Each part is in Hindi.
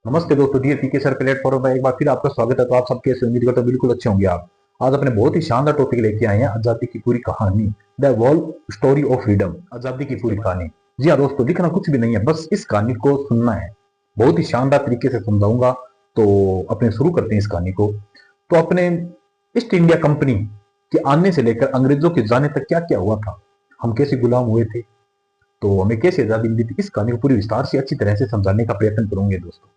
नमस्ते दोस्तों, डियर पीके सर प्लेटफॉर्म पर एक बार फिर आपका स्वागत है। तो आप सबके से उम्मीद करते हैं बिल्कुल अच्छे होंगे। आप आज अपने बहुत ही शानदार टॉपिक लेके आए हैं, आजादी की पूरी कहानी, the wall story of freedom, आजादी की पूरी कहानी। जी हाँ दोस्तों, लिखना कुछ भी नहीं है, बस इस कहानी को सुनना है। बहुत ही शानदार तरीके से समझाऊंगा। तो अपने शुरू करते हैं इस कहानी को। तो अपने ईस्ट इंडिया कंपनी के आने से लेकर अंग्रेजों के जाने तक क्या क्या हुआ था, हम कैसे गुलाम हुए थे, तो हमें कैसे आजादी मिली थी, इस कहानी को पूरी विस्तार से अच्छी तरह से समझाने का प्रयत्न करूंगे दोस्तों।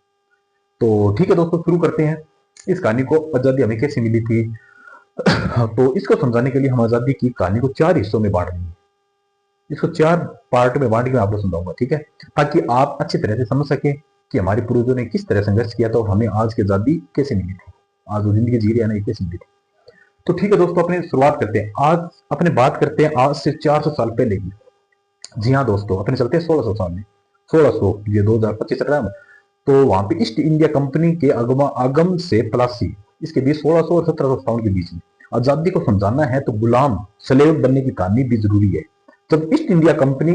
तो ठीक है दोस्तों, शुरू करते हैं इस कहानी को। आजादी हमें कैसे मिली थी? तो इसको समझाने के लिए हम आजादी की कहानी को चार हिस्सों में बांट देंगे। इसको चार पार्ट में बांट के मैं आपको समझाऊंगा, ठीक है, ताकि आप अच्छी तरह से समझ सके कि हमारे पूर्वजों ने किस तरह संघर्ष किया था और हमें आज की आजादी कैसे मिली थी, आज वो जिंदगी जी रहे हैं ना, ये कैसे मिली थी। तो ठीक है दोस्तों, अपने शुरुआत करते हैं। आज अपने बात करते हैं आज से 400 साल पहले की। जी हाँ दोस्तों, अपने चलते हैं 1600 साल में। 1600, ये 2025 चल रहा है। तो वहां पे ईस्ट इंडिया कंपनी के आगम से प्लासी, इसके बीच 1600 और 1757 के बीच में आजादी को समझाना है तो गुलाम स्लेव बनने की कहानी भी जरूरी है। जब ईस्ट इंडिया कंपनी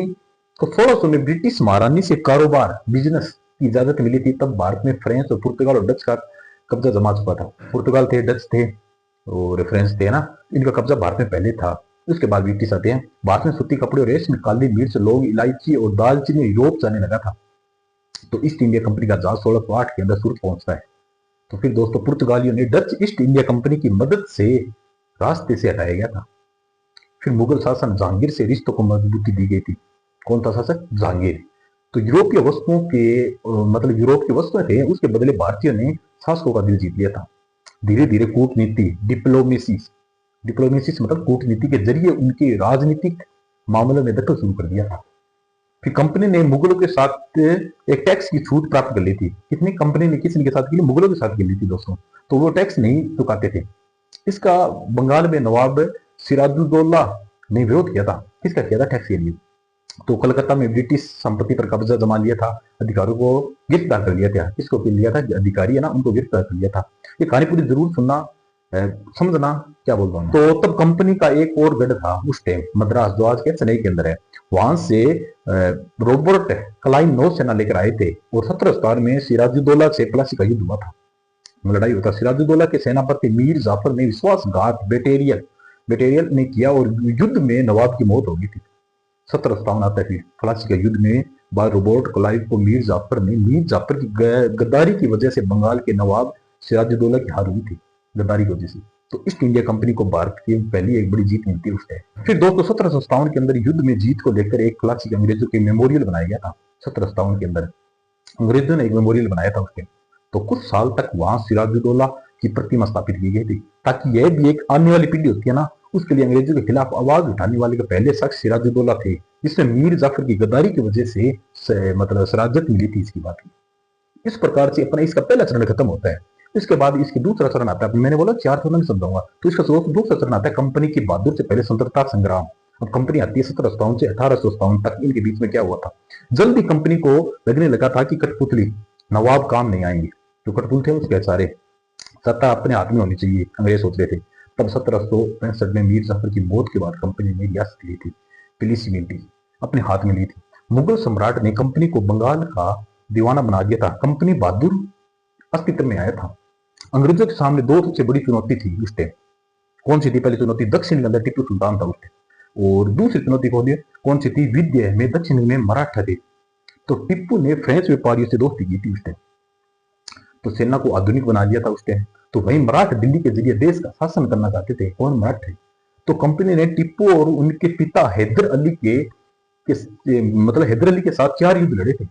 को 1600 में ब्रिटिश महारानी से कारोबार बिजनेस की इजाजत मिली थी, तब भारत में फ्रांस और पुर्तगाल और डच का कब्जा जमा चुका था। पुर्तगाल थे, डच थे और फ्रांस थे ना, इनका कब्जा भारत में पहले था। उसके बाद ब्रिटिश आते हैं। भारत में सूती कपड़े और रेशम, काली मिर्च, लौंग, इलायची और दालचीनी यूरोप जाने लगा था। तो ईस्ट इंडिया कंपनी का जहाज 1608 के अंदर सूरत पहुंचता है। तो फिर दोस्तों, पुर्तगालियों ने डच ईस्ट इंडिया कंपनी की मदद से रास्ते से हटाया गया था। फिर मुगल शासन जहांगीर से रिश्तों को मजबूती दी गई थी। कौन था शासक? जहांगीर। तो यूरोपीय वस्तुओं के मतलब यूरोप की वस्तुएं थे, उसके बदले भारतीयों ने शासकों का दिल जीत लिया था। धीरे धीरे कूटनीति, डिप्लोमेसी, डिप्लोमेसी मतलब कूटनीति के जरिए उनके राजनीतिक मामलों में दखल शुरू कर दिया था। फिर कंपनी ने मुगलों के साथ एक टैक्स की छूट प्राप्त कर ली थी। कितनी कंपनी ने किसने के साथ की? मुगलों के साथ की ली थी दोस्तों। तो वो टैक्स नहीं चुकाते थे। इसका बंगाल में नवाब सिराजुद्दौला ने विरोध किया था। किसका किया था? टैक्स के लिए। तो कलकत्ता में ब्रिटिश संपत्ति पर कब्जा जमा लिया था, अधिकारियों को गिरफ्तार कर लिया था। किसको कर लिया था? अधिकारी है ना, उनको गिरफ्तार कर लिया था। ये कहानी पूरी जरूर सुनना, समझना क्या बोल रहा हूँ। तो तब कंपनी का एक और गढ़ था उस टाइम, मद्रास, जो आज के चेन्नई के अंदर है। वहां से रॉबर्ट क्लाइन नौसेना लेकर आए थे और 17 में सिराजुद्दौला से प्लासी का युद्ध हुआ था, लड़ाई होता। सिराजुद्दौला के सेनापति मीर जाफर ने विश्वासघात बेटेरियल बेटेरियल ने किया और युद्ध में नवाब की मौत हो गई थी। 1757 आता है। फिर प्लासी के युद्ध में बाद रॉबर्ट क्लाइव को मीर जाफर की गद्दारी की वजह से बंगाल के नवाब सिराजुद्दौला की हार हुई थी, गद्दारी की वजह से। तो ईस्ट इंडिया कंपनी को भारत की पहली एक बड़ी जीत मिलती है उस टाइम। फिर दोस्तों, 1757 के अंदर युद्ध में जीत को लेकर एक क्लासिक अंग्रेजों के मेमोरियल बनाया गया था। 1757 के अंदर अंग्रेजों ने एक मेमोरियल बनाया था उसके। तो कुछ साल तक वहां सिराजुद्दौला की प्रतिमा स्थापित की गई थी, ताकि यह भी एक आने वाली पीढ़ी होती है ना, उसके लिए अंग्रेजों के खिलाफ आवाज उठाने वाले के पहले शख्स सिराजुद्दौला थे, जिसमें मीर जाफर की गद्दारी की वजह से मतलब सराजत मिली थी इसकी बात। इस प्रकार से अपना इसका पहला चरण खत्म होता है। इसके बाद इसकी दूसरा चरण आता है। मैंने बोला 4 चरण में समझाऊंगा, तो इसका दूसरा चरण आता है कंपनी की बहादुर से पहले स्वतंत्रता संग्राम। अब कंपनी आती है 1757 से 1857 तक। इनके बीच में क्या हुआ था? जल्दी कंपनी को लगने लगा था कि कठपुतली नवाब काम नहीं आएंगे। जो कठपुतली थे उसके सारे सत्ता अपने हाथ में होनी चाहिए, अंग्रेज सोच रहे थे। तब 1765 में मीर जाफर की मौत के बाद कंपनी ने रियासत ली थी, पिलिसिमिलिटी अपने हाथ में ली थी। मुगल सम्राट ने कंपनी को बंगाल का दीवाना बना दिया था। कंपनी बहादुर अस्तित्व में आया था। अंग्रेजों के सामने दो सबसे बड़ी चुनौती थी उस टाइम। कौन सी थी? पहली चुनौती दक्षिण के अंदर टीपू सुल्तान था उस टाइम, और दूसरी चुनौती कौन सी थी? विद्या में दक्षिण में मराठा थे। तो टिप्पू ने फ्रेंच व्यापारियों से दोस्ती की थी उस टाइम, तो सेना को आधुनिक बना दिया था उस टाइम। तो वही मराठ दिल्ली के जरिए देश का शासन करना चाहते थे। कौन? मराठे। तो कंपनी ने टिप्पू और उनके पिता हैदर अली मतलब हैदर अली के साथ 4 युद्ध लड़े थे।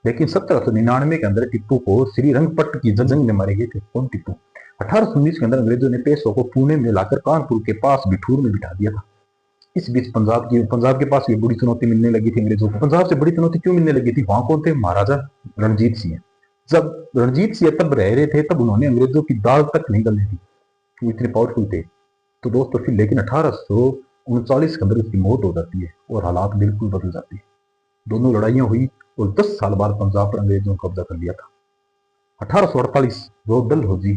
लेकिन 1799 के अंदर टिप्पू को श्रीरंगपट्ट की जंग में मारे गए थे। कौन? टिप्पू। 1819 के अंदर अंग्रेजों ने पेशवा को पुणे में लाकर कानपुर के पास बिठूर में बिठा दिया था। इस बीच पंजाब के पास भी बड़ी चुनौती मिलने लगी थी अंग्रेजों को। पंजाब से बड़ी चुनौती क्यों मिलने लगी थी? वहां कौन थे? महाराजा रणजीत सिंह। जब रणजीत सिंह तब रह रहे थे, तब उन्होंने अंग्रेजों की दाल तक नहीं गलने दी, वो इतने पावरफुल थे। तो दोस्तों, फिर लेकिन 1839 के अंदर उसकी मौत हो जाती है और हालात बिल्कुल बदल जाते हैं। दोनों लड़ाइयां हुई और 10 साल बाद पंजाब पर अंग्रेजों ने कब्जा कर लिया था। 1848 रोडल होजी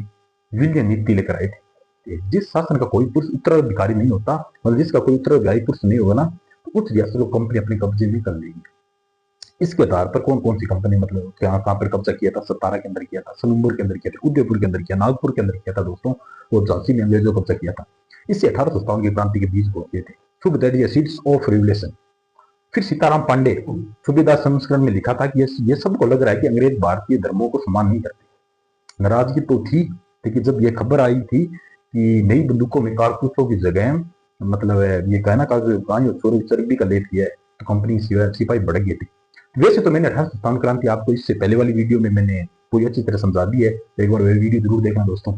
विलियम नीति लेकर आए थे। जिस शासन का कोई पुरुष उत्तराधिकारी नहीं होता, मतलब जिसका कोई उत्तराधिकारी पुरुष नहीं होगा ना, तो उस रियासत को कंपनी अपने कब्जे में कर लेगी। इसके आधार पर कौन कौन सी कंपनी, मतलब कहाँ कहाँ पर कब्जा किया था, सतारा के अंदर किया था, सनूमपुर के अंदर किया था, उदयपुर के अंदर किया, नागपुर के अंदर किया था दोस्तों, और झांसी में अंग्रेजों कब्जा किया था। इससे 1857 की क्रांति के बीज बोए थे। शुभ दैट ये सीड्स ऑफ रिवोल्यूशन। फिर सीताराम पांडे सूबेदार संस्करण में लिखा था कि ये सबको लग रहा है कि अंग्रेज भारतीय धर्मों को सम्मान नहीं करते। नाराजगी तो थी, लेकिन जब ये खबर आई थी कि नई बंदूकों में कारतूसों की जगह, मतलब ये कहना का चर्बी का लेप किया है, तो कंपनी सिपाही बढ़ गए थे। वैसे तो मैंने 1857 क्रांति आपको इससे पहले वाली वीडियो में मैंने पूरी अच्छी तरह समझा दी है, एक बार वीडियो जरूर देखना दोस्तों।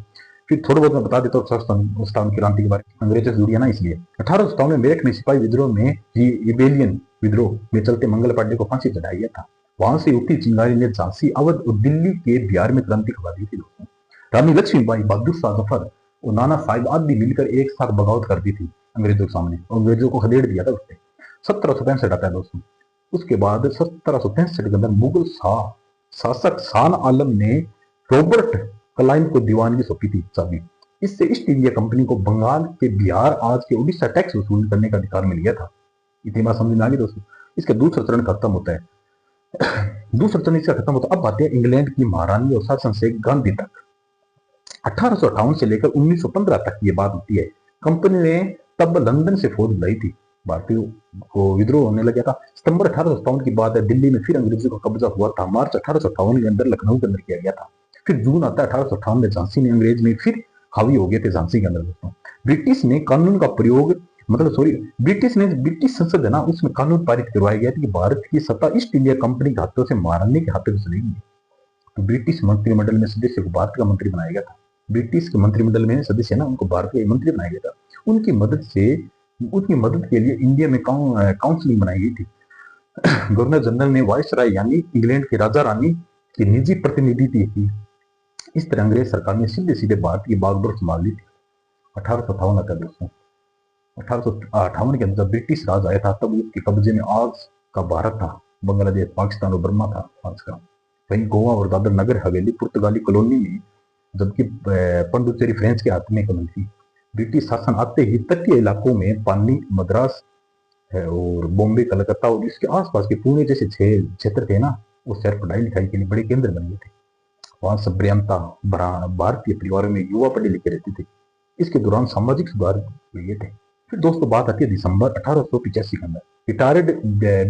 फिर थोड़ा बहुत मैं बता देता हूँ 1857 क्रांति के बारे में, अंग्रेजों से जुड़ी है ना इसलिए। 1857 में मेरठ में सिपाही विद्रोह में रिबेलियन विद्रोह में चलते मंगल पांडे को फांसी चढ़ाया गया था। वहां से उठी चिंगारी ने झांसी, अवध और दिल्ली के बिहार में क्रांति खबा दी थी दोस्तों। रानी लक्ष्मीबाई, बहादुर शाह जफर और नाना साहिब आदि मिलकर एक साथ बगावत कर दी थी अंग्रेजों के सामने, और अंग्रेजों को खदेड़ दिया था उसने। 1765 आता है दोस्तों। उसके बाद 1763 के अंदर मुगल शासक शान आलम ने रॉबर्ट क्लाइव को दीवानगी सौंपी थी चाबी। इससे ईस्ट इंडिया कंपनी को बंगाल के बिहार, आज के उड़ीसा टैक्स वसूल करने का अधिकार मिल गया था। इतनी बात समझ में आ गई दोस्तों। इसका दूसरा चरण खत्म होता है। दूसरा चरण इसका खत्म होता है। अब आते हैं इंग्लैंड की महारानी और शासन से गांधी तक। 1858 से लेकर 1915 तक ये बात होती है। कंपनी ने तब लंदन से फौज बुलाई थी, भारतीयों को विद्रोह होने लगा था। सितंबर 1857 की बात है, दिल्ली में फिर अंग्रेजों का कब्जा हुआ था। मार्च 1858 के अंदर लखनऊ के अंदर किया गया था। फिर जून आता है 1858 में, झांसी में अंग्रेज में फिर हावी हो गए थे झांसी के अंदर दोस्तों। ब्रिटिश ने कानून का प्रयोग, ब्रिटिश संसद है ना, उसमें कानून पारित करवाया गया था कि भारत की सत्ता ईस्ट इंडिया कंपनी के हाथों से महारानी के हाथों से चलेगी। तो ब्रिटिश मंत्रिमंडल में सदस्य को भारत का मंत्री बनाया गया था। ब्रिटिश के मंत्रिमंडल में सदस्य ना, उनको भारत का मंत्री बनाया गया था। उनकी मदद के लिए इंडिया में काउंसिलिंग बनाई गई थी। गवर्नर जनरल ने वायसराय यानी इंग्लैंड के राजा रानी की निजी प्रतिनिधि थी। इस तरह अंग्रेज सरकार ने सीधे सीधे भारत की बागडोर संभाल ली थी। 1858 आता है दोस्तों। 1858 के अंदर ब्रिटिश राज आया था, तब उसके कब्जे में आज का भारत था, बांग्लादेश, पाकिस्तान और बर्मा था आज का। वहीं गोवा और दादर नगर हवेली पुर्तगाली कॉलोनी में, जबकि पंडुचेरी फ्रेंच के हाथ में कॉलोनी थी। ब्रिटिश शासन आते ही तटीय इलाकों में पानी, मद्रास है और बॉम्बे, कलकत्ता और इसके आसपास के पुणे जैसे क्षेत्र थे ना, वो शहर पढ़ाई लिखाई के लिए बड़े केंद्र बन गए थे। वहां सभ्यता भारतीय परिवारों में युवा पढ़े लिखे रहते थे। इसके दौरान सामाजिक सुधार हुए थे। फिर दोस्तों बात आती है दिसंबर 1885 के अंदर। रिटायर्ड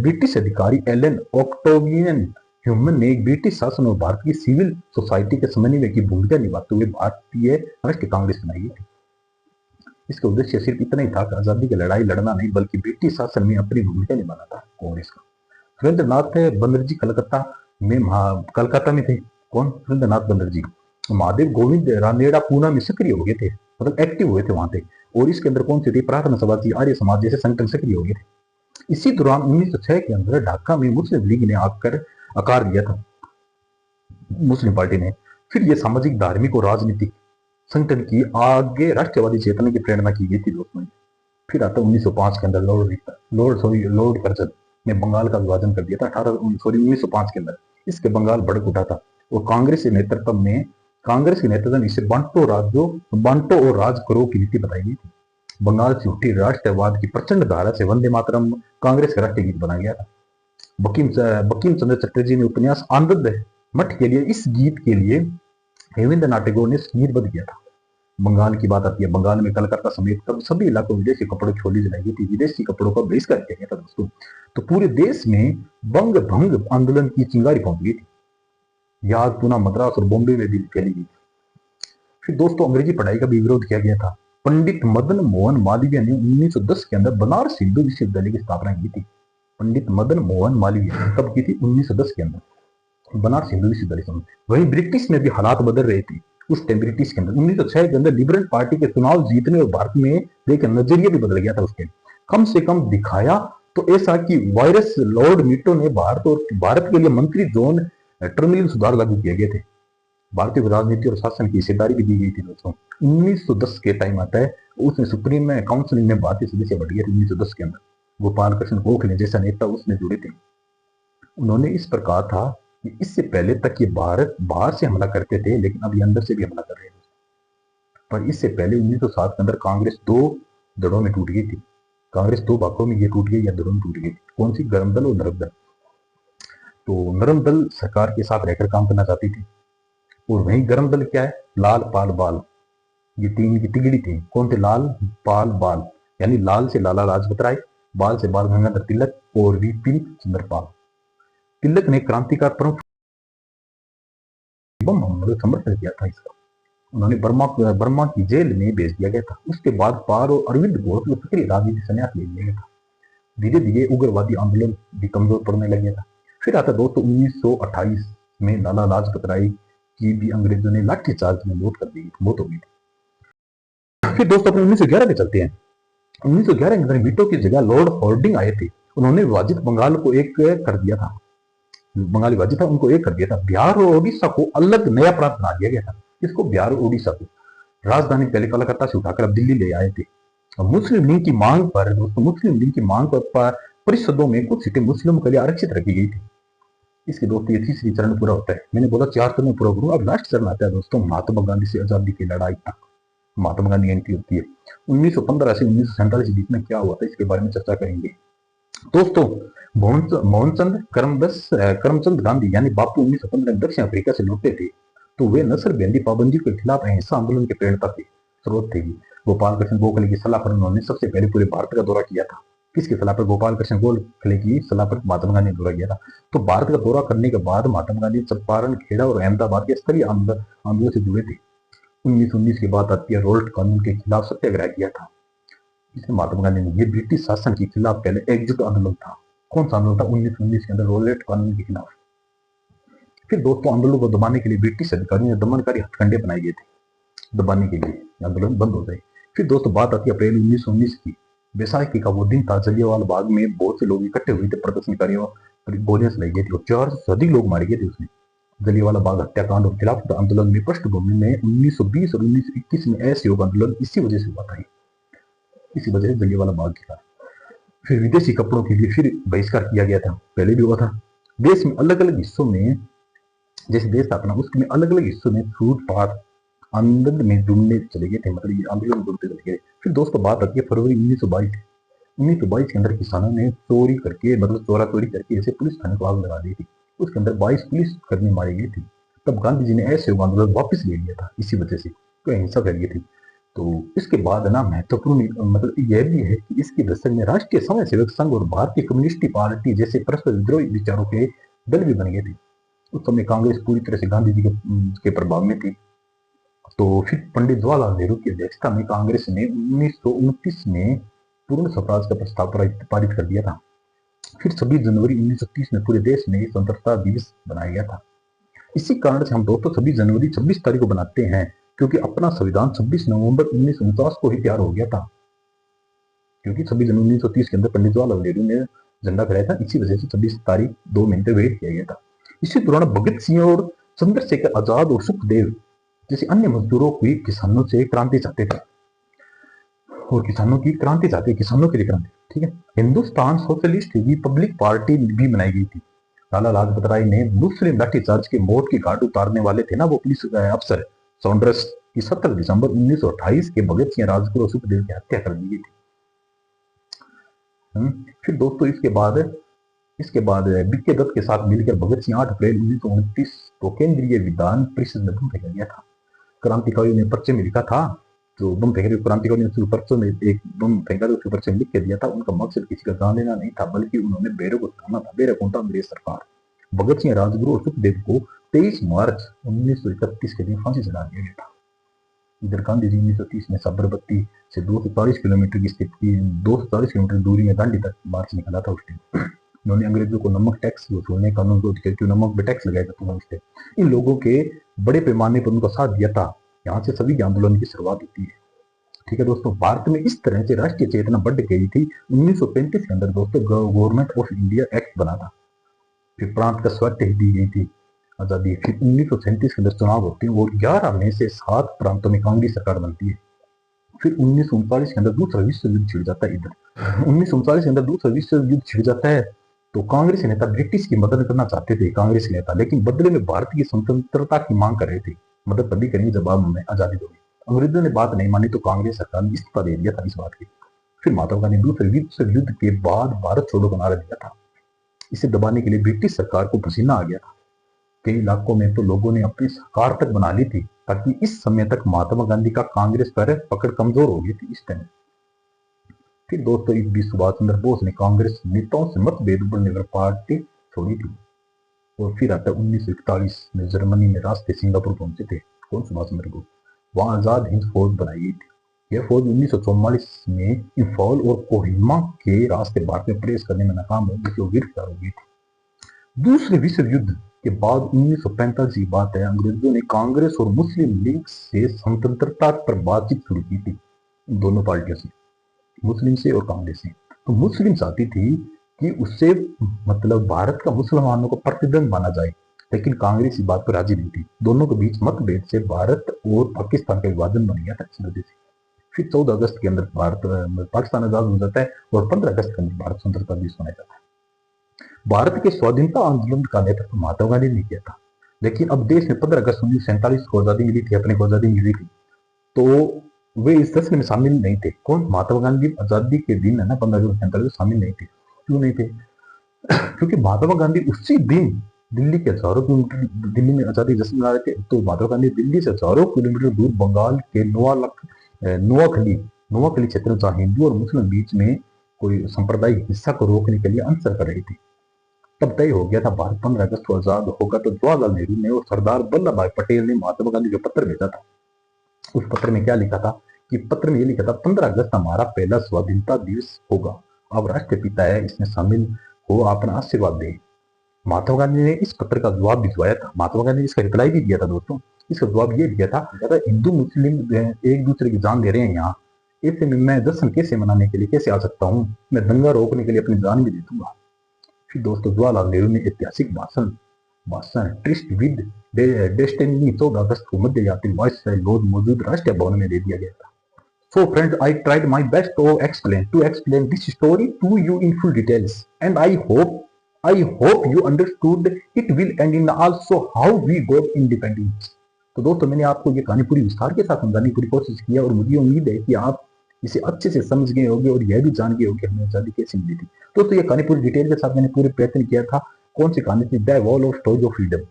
ब्रिटिश अधिकारी एलन ऑक्टेवियन ह्यूमन ने एक ब्रिटिश शासन और भारत की सिविल सोसाइटी के समन्वय की भूमिका निभाते हुए भारतीय राष्ट्रीय कांग्रेस बनाई थी। इसका उद्देश्य सिर्फ इतना ही था कि आजादी की लड़ाई लड़ना नहीं, बल्कि ब्रिटिश शासन में अपनी भूमिका निभाना था कांग्रेस का। सुरेंद्रनाथ बनर्जी कलकत्ता में थे। कौन? सुरेंद्रनाथ बनर्जी। महादेव गोविंद रानेड़ा पूना में सक्रिय हो गए थे, मतलब एक्टिव हुए थे वहां थे। और इसके अंदर कौन सी थी? प्रार्थना सभा थी, आर्य समाज जैसे संगठन सक्रिय हो गए थे। इसी दौरान 1906 के अंदर ढाका में मुस्लिम लीग ने आकार दिया था, मुस्लिम पार्टी ने। फिर यह सामाजिक, धार्मिक और राजनीतिक संगठन की आगे राष्ट्रवादी चेतना की प्रेरणा की गई थी दोस्तों। फिर आता 1905 के अंदर लॉर्ड कर्जन ने बंगाल का विभाजन कर दिया था 1905 के अंदर। इसके बंगाल भड़क उठा था और कांग्रेस के नेतृत्व में इसे बांटो और राज करो की नीति बताई गई थी। बंगाल से उठी राष्ट्रवाद की प्रचंड धारा से वंदे मातरम कांग्रेस का राष्ट्रीय गीत बनाया गया था। बंकिम चंद्र चटर्जी ने उपन्यास आनंद मठ के लिए इस गीत के लिए रविंद्रनाथ टैगोर ने गीतबद्ध किया था। बंगाल की बात आती है। बंगाल में कलकत्ता समेत तब सभी इलाकों में विदेशी कपड़ों की होली जलाई गई थी। विदेशी कपड़ों का बहिष्कार किया गया था दोस्तों। तो पूरे देश में बंग भंग आंदोलन की चिंगारी पहुंच गई थी। याद पूना, मद्रास और बॉम्बे में भी फैली गई। फिर दोस्तों अंग्रेजी पढ़ाई का भी विरोध किया गया था। पंडित मदन मोहन मालवीय ने 1910 के अंदर बनारस हिंदू विश्वविद्यालय की स्थापना की थी। पंडित मदन मोहन मालवीय कब की थी? 1910 के अंदर बनारस हिंदू विश्वविद्यालय। वहीं ब्रिटिश में भी हालात बदल रहे थे उस टाइम। ब्रिटिश के अंदर 1906 के अंदर लिबरल पार्टी के चुनाव जीतने और भारत में देखिए नजरिया भी बदल गया था उसके। कम से कम दिखाया तो ऐसा कि वायरस लॉर्ड मीटो ने भारत के लिए मंत्री जॉन टर्मिनल सुधार लागू किए गए थे। भारतीय राजनीति और शासन की हिस्सेदारी भी दी गई थी दोस्तों। 1910 के टाइम आता है, उसमें सुप्रीम में काउंसिलिंग में भारतीय सदस्य बढ़ गए थे 1910 के अंदर। गोपाल कृष्ण गोखले जैसा नेता उसमें जुड़े थे। उन्होंने इस पर कहा था कि इससे पहले तक ये भारत बाहर से हमला करते थे, लेकिन अब ये अंदर से भी हमला कर रहे हैं। पर इससे पहले 1907 के अंदर कांग्रेस दो दड़ों में टूट गई थी। कांग्रेस दो भागों में ये टूट गई या दड़ों में टूट गई। कौन सी? गर्म दल और नरक दल। तो नरम दल सरकार के साथ रहकर काम करना चाहती थी, और वहीं गरम दल क्या है, लाल पाल बाल, ये तीन की तिगड़ी थी। कौन थे, लाल पाल बाल, यानी लाल से लाला लाजपत राय, बाल से बाल गंगाधर तिलक और विपिन चंद्रपाल। तिलक ने क्रांतिकार प्रमुख समर्थन किया था इसका, उन्होंने बर्मा की जेल में भेज दिया गया था। उसके बाद पाल और अरविंद घोष को सक्रिय राजनीति संन्यास ले लिया गया था। धीरे धीरे उग्रवादी आंदोलन भी कमजोर पड़ने लग गया था। फिर आता दोस्तों 1928 में लाला लाजपत राय की भी अंग्रेजों ने लाठीचार्ज में मौत हो गई थी। फिर दोस्तों अपने 1911 पे चलते हैं। 1911 के अंदर वीटो की जगह लॉर्ड हॉर्डिंग आए थे। उन्होंने विभाजित बंगाल को एक कर दिया था, बंगाली विभाजित था उनको एक कर दिया था। बिहार और ओडिशा को अलग नया प्रांत बना दिया गया था। इसको बिहार और ओडिशा को राजधानी पहले कलकत्ता से उठाकर अब दिल्ली ले आए थे। मुस्लिम लीग की मांग पर दोस्तों, मुस्लिम लीग की मांग पर परिषदों में कुछ सीटें मुस्लिम के लिए आरक्षित रखी गई थी। इसके दोस्तों ये तीसरी चरण पूरा होता है। मैंने बोला 4 चरण पूरा करूँ, अब लास्ट चरण आता है दोस्तों, महात्मा गांधी से आजादी की लड़ाई तक। महात्मा गांधी एंट्री होती है। 1915 से 1947 के बीच में क्या हुआ था इसके बारे में चर्चा करेंगे दोस्तों। मोहनचंद करमचंद गांधी यानी बापू 1915 दक्षिण अफ्रीका से लौटे थे, तो वे नस्लबंदी पाबंदी के खिलाफ अहिंसा आंदोलन के प्रेरणा थे, स्रोत थे। गोपाल कृष्ण गोखले की सलाह पर उन्होंने सबसे पहले पूरे भारत का दौरा किया था। किसकी सलाह पर, गोपाल कृष्ण गोखले की सलाह पर महात्मा गांधी ने दौरा किया था। तो भारत का दौरा करने के बाद महात्मा गांधी चंपारण, खेड़ा और अहमदाबाद के स्तरीय आंदोलन से जुड़े थे। 1919 की बात आती है, रोल्ट कानून के खिलाफ सत्याग्रह किया था इसमें महात्मा गांधी ने। ये ब्रिटिश शासन के खिलाफ पहले एकजुट आंदोलन था। कौन सा आंदोलन था, 1919 के अंदर रोल्ट कानून के खिलाफ। फिर दोस्तों आंदोलन को दबाने के लिए ब्रिटिश अधिकारियों ने दमनकारी हथकंडे बनाए गए थे, दबाने के लिए आंदोलन बंद हो जाए। फिर दोस्तों बात आती है अप्रैल 1919 की। बैसाखी का वो दिन था, जलियांवाला बाग में बहुत से लोग इकट्ठे हुए थे, प्रदर्शनकारियों पर गोलियां चलाई गई थी और 400 से अधिक लोग मारे गए थे उसमें। जलियांवाला बाग हत्याकांड और खिलाफत आंदोलन में पृष्ठभूमि में 1920 और 1921 में असहयोग आंदोलन इसी वजह से हुआ था, इसी वजह से जलियांवाला बाग की। फिर विदेशी कपड़ों के लिए फिर बहिष्कार किया गया था, पहले भी हुआ था। देश में अलग अलग हिस्सों में, जैसे देश था अपना, उसमें अलग अलग हिस्सों में छूट पात आनंद में जुड़ने चले गए थे, मतलब ये आंदोलन जुड़ते चले गए। फिर दोस्तों बात आती है फरवरी 1922 के अंदर किसानों ने चोरी करके, मतलब चोरा चोरी करके ऐसे पुलिस थाने को आग लगा दी थी। उसके अंदर 22 पुलिस कर्मी मारे गए थे। तब गांधी जी ने ऐसे आंदोलन वापस ले लिया था, इसी वजह से तो हिंसा फैल गई थी। तो इसके बाद ना महत्वपूर्ण मतलब यह भी है कि इसके दशक में राष्ट्रीय स्वयं सेवक संघ और भारतीय कम्युनिस्ट पार्टी जैसे परस्पर विद्रोही विचारों के दल भी बन गए थे। उस समय कांग्रेस पूरी तरह से गांधी जी के प्रभाव में थी। तो फिर पंडित जवाहरलाल नेहरू की अध्यक्षता में कांग्रेस ने 1929 में पूर्ण स्वराज का प्रस्ताव पारित कर दिया था। फिर 26 जनवरी 1930 में पूरे देश में स्वतंत्रता दिवस बनाया गया था। इसी कारण से हम दोस्तों 26 जनवरी 26 तारीख को बनाते हैं, क्योंकि अपना संविधान 26 नवंबर 1949 को ही तैयार हो गया था, क्योंकि 26 जनवरी 1930 के अंदर पंडित जवाहरलाल नेहरू ने झंडा फहराया था। इसी वजह से 26 तारीख 2 महीने वेट किया गया था। इसी दौरान भगत सिंह और चंद्रशेखर आजाद और सुखदेव जैसे अन्य मजदूरों की किसानों से क्रांति चाहते थे, और किसानों की क्रांति चाहते, किसानों के लिए क्रांति, ठीक है। हिंदुस्तान सोशलिस्ट रिपब्लिक पार्टी भी बनाई गई थी। लाला लाजपत राय ने मुस्लिम लाठीचार्ज के मौत की घाट उतारने वाले थे ना वो पुलिस अफसर सॉन्ड्रस की 17 दिसंबर 1928 के भगत सिंह, राजगुरु और सुखदेव की हत्या कर दी गई थी। फिर दोस्तों इसके बाद बीके दत्त के साथ मिलकर भगत सिंह 8 अप्रैल 1929 को केंद्रीय विधान परिषद में बम फेंका गया था। क्रांतिकारियों ने पर्चे में लिखा था, जो बम फेंक रहे क्रांतिकारियों ने पर्चे में एक बम फेंका था, उसके पर्चे में लिख के दिया था। उनका मकसद किसी का जान लेना नहीं था, बल्कि उन्होंने बेरों को हटाना था। बेरों कौन था, अंग्रेज सरकार। भगत सिंह, राजगुरु और सुखदेव को 23 मार्च 1931 के दिन फांसी चढ़ा दिया गया था। इधर गांधी जी 1930 में साबरमती से 240 किलोमीटर की स्थिति 240 किलोमीटर दूरी में दांडी तक मार्च निकाला था। उस दिन उन्होंने अंग्रेजों को नमक टैक्स वसूलने का अनुरोध किया, क्यों नमक पे टैक्स लगाया जाता था। इन लोगों के बड़े पैमाने पर उनका साथ दिया था। यहाँ से सभी आंदोलन की शुरुआत होती है, ठीक है दोस्तों। भारत में इस तरह से राष्ट्रीय चेतना बढ़ गई थी। 1935 के अंदर दोस्तों गवर्नमेंट ऑफ इंडिया एक्ट बना था। फिर प्रांत का स्वायत्त दी गई थी आजादी। फिर 1937 के अंदर चुनाव होते हैं और 11 में से 7 प्रांतों में कांग्रेस सरकार बनती है। फिर 1939 के अंदर दूसरा विश्व युद्ध छिड़ जाता है। इधर 1939 के अंदर दूसरा विश्व युद्ध छिड़ जाता है। तो कांग्रेस नेता ब्रिटिश की मदद करना चाहते थे, कांग्रेस नेता, लेकिन बदले में भारत की स्वतंत्रता की मांग कर रहे थे। मदद तभी करेंगे जब आप हमें आजादी दोगे। अंग्रेजों ने बात नहीं मानी तो कांग्रेस सरकार ने इस्तीफा दे दिया था इस बात की। फिर महात्मा गांधी दूसरे विश्व युद्ध के बाद भारत छोड़ो का नारा दिया था। इसे दबाने के लिए ब्रिटिश सरकार को पसीना आ गया था। कई इलाकों में तो लोगों ने अपनी सरकार तक बना ली थी, ताकि इस समय तक महात्मा गांधी का कांग्रेस पर पकड़ कमजोर हो गई थी इस टाइम। फिर दोस्तों इस बीच सुभाष चंद्र बोस ने कांग्रेस नेताओं से मतभेद बढ़ने पर पार्टी छोड़ी थी। और फिर आता है 1941 में जर्मनी में रास्ते सिंगापुर पहुंचे थे कौन, सुभाष चंद्र बोस। वहां आजाद हिंद फौज बनाई गई थी। यह फौज 1944 में इंफॉल और कोहिमा के रास्ते भारत में प्रवेश करने में नाकाम हो गई थी और गिरफ्तार हो गई थी। दूसरे विश्व युद्ध के बाद 1945 की बात है, अंग्रेजों ने कांग्रेस और मुस्लिम लीग से स्वतंत्रता पर बातचीत शुरू की थी, इन दोनों पार्टियों से, मुस्लिम से और कांग्रेस से। तो मुस्लिम चाहती थी कि उससे मतलब भारत का मुसलमानों को प्रतिद्वंद माना जाए, लेकिन कांग्रेस इस बात पर राजी नहीं थी। दोनों के बीच मतभेद से भारत और पाकिस्तान का विभाजन बन गया था इस वजह से। फिर 14 अगस्त के अंदर पाकिस्तान आजाद हो जाता है और 15 अगस्त के अंदर भारत स्वतंत्रता दिवस मनाया जाता है। भारत के स्वाधीनता आंदोलन का नेतृत्व महात्मा गांधी ने किया था, लेकिन अब देश में 15 अगस्त 1947 को आजादी मिली थी, अपने को आजादी मिली थी, तो वे इस जश्न में शामिल नहीं थे। कौन, महात्मा गांधी आजादी के दिन है ना 15 अगस्त 1947 शामिल नहीं थे। क्यों नहीं थे? क्योंकि महात्मा गांधी उसी दिन दिल्ली के हजारों किलोमीटर, दिल्ली में आजादी जश्न मना रहे थे, तो महात्मा गांधी दिल्ली से हजारों किलोमीटर दूर बंगाल के नोआखली क्षेत्र में जहां हिंदू और मुस्लिम बीच में कोई सांप्रदायिक हिस्सा को रोकने के लिए अनशन कर रही थी। तब तय हो गया था भारत 15 अगस्त को आजाद होगा। तो जवाहरलाल नेहरू ने और सरदार वल्लभ भाई पटेल ने महात्मा गांधी को पत्र भेजा था। उस पत्र में क्या लिखा था कि पत्र में ये लिखा था 15 अगस्त हमारा पहला स्वाधीनता दिवस होगा, अब राष्ट्रपिता है, इसमें शामिल हो, अपना आशीर्वाद दे। महात्मा गांधी ने इस पत्र का जवाब भिजवाया था। महात्मा गांधी ने इसका रिप्लाई भी दिया था दोस्तों। इसका जवाब ये दिया था, हिंदू मुस्लिम एक दूसरे की जान दे रहे हैं यहाँ, ऐसे में मैं जश्न कैसे मनाने के लिए कैसे आ सकता हूँ, मैं दंगा रोकने के लिए अपनी जान भी दे दूंगा। फिर दोस्तों जवाहरलाल नेहरू ने ऐतिहासिक भाषण ट्रिस्ट विद डेस्टिनी 14 अगस्त को मध्य यात्री वायसराय लॉज मौजूद राष्ट्रीय भवन में दे दिया गया था। So friends, I tried my best to explain this story to you in full details, and I hope you understood it will end in also how we got independence. तो दोस्तों मैंने आपको ये कहानी पूरी विस्तार के साथ समझाने की पूरी कोशिश की है और मुझे उम्मीद है कि आप इसे अच्छे से समझ गए होंगे और यह भी जान गए होंगे हमें आजादी कैसे मिली थी। दोस्तों ये कहानी पूरी डिटेल के साथ मैंने पूरे प्रयत्न किया था। कौन सी कहानी थी? The wall of stories of freedom.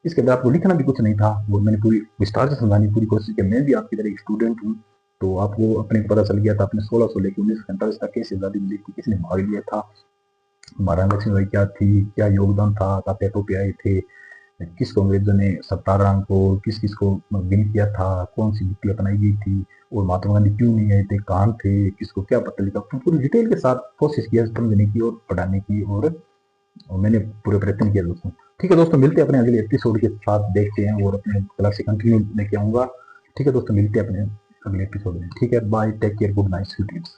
इसके अंदर आपको लिखना भी कुछ नहीं था और मैंने पूरी विस्तार से समझाने की पूरी कोशिश की। मैं भी आपकी तरह एक स्टूडेंट हूँ, तो आपको अपने पता चल गया था अपने 1600 लेकर 1947 तक कैसे आजादी मिली थी, किसने भाग लिया था, महारानी लक्ष्मीबाई क्या थी, क्या योगदान था, तात्या टोपे आए थे, किसको अंग्रेजों ने सत्ताराम को किस किस को विन किया था, कौन सी नीति अपनाई गई थी और महात्मा गांधी क्यों नहीं आए थे, कहाँ थे, किसको क्या पता लिखा। तो पूरी डिटेल के साथ कोशिश किया समझने की और पढ़ाने की और मैंने पूरे प्रयत्न किया दोस्तों। ठीक है दोस्तों, मिलते हैं अपने अगले एपिसोड के साथ, देखते हैं और अपने क्लास से कंटिन्यू लेके आऊंगा। ठीक है दोस्तों, मिलते हैं अपने अगले एपिसोड में। ठीक है, bye, take care, good night, sweet dreams.